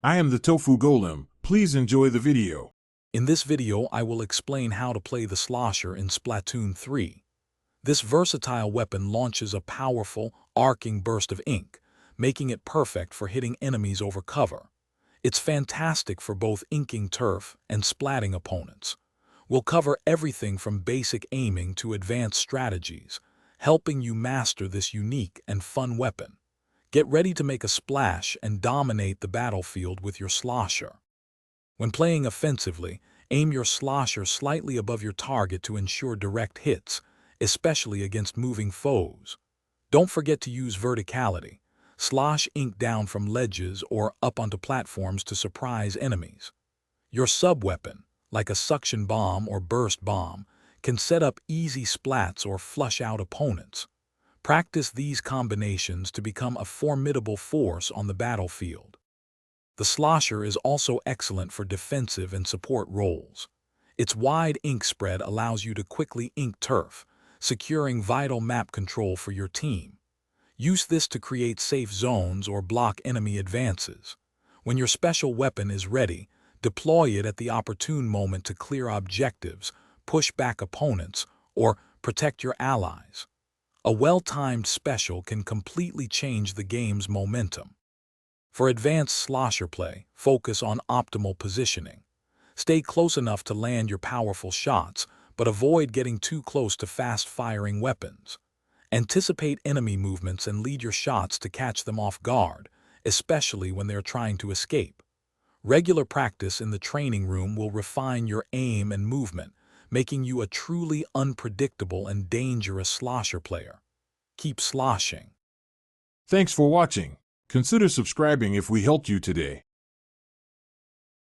I am the Tofu Golem. Please enjoy the video. In this video, I will explain how to play the Slosher in Splatoon 3. This versatile weapon launches a powerful, arcing burst of ink, making it perfect for hitting enemies over cover. It's fantastic for both inking turf and splatting opponents. We'll cover everything from basic aiming to advanced strategies, helping you master this unique and fun weapon. Get ready to make a splash and dominate the battlefield with your Slosher. When playing offensively, aim your Slosher slightly above your target to ensure direct hits, especially against moving foes. Don't forget to use verticality. Slosh ink down from ledges or up onto platforms to surprise enemies. Your sub-weapon, like a suction bomb or burst bomb, can set up easy splats or flush out opponents. Practice these combinations to become a formidable force on the battlefield. The Slosher is also excellent for defensive and support roles. Its wide ink spread allows you to quickly ink turf, securing vital map control for your team. Use this to create safe zones or block enemy advances. When your special weapon is ready, deploy it at the opportune moment to clear objectives, push back opponents, or protect your allies. A well-timed special can completely change the game's momentum. For advanced Slosher play, focus on optimal positioning. Stay close enough to land your powerful shots, but avoid getting too close to fast-firing weapons. Anticipate enemy movements and lead your shots to catch them off guard, especially when they're trying to escape. Regular practice in the training room will refine your aim and movement, making you a truly unpredictable and dangerous Slosher player. Keep sloshing. Thanks for watching. Consider subscribing if we helped you today.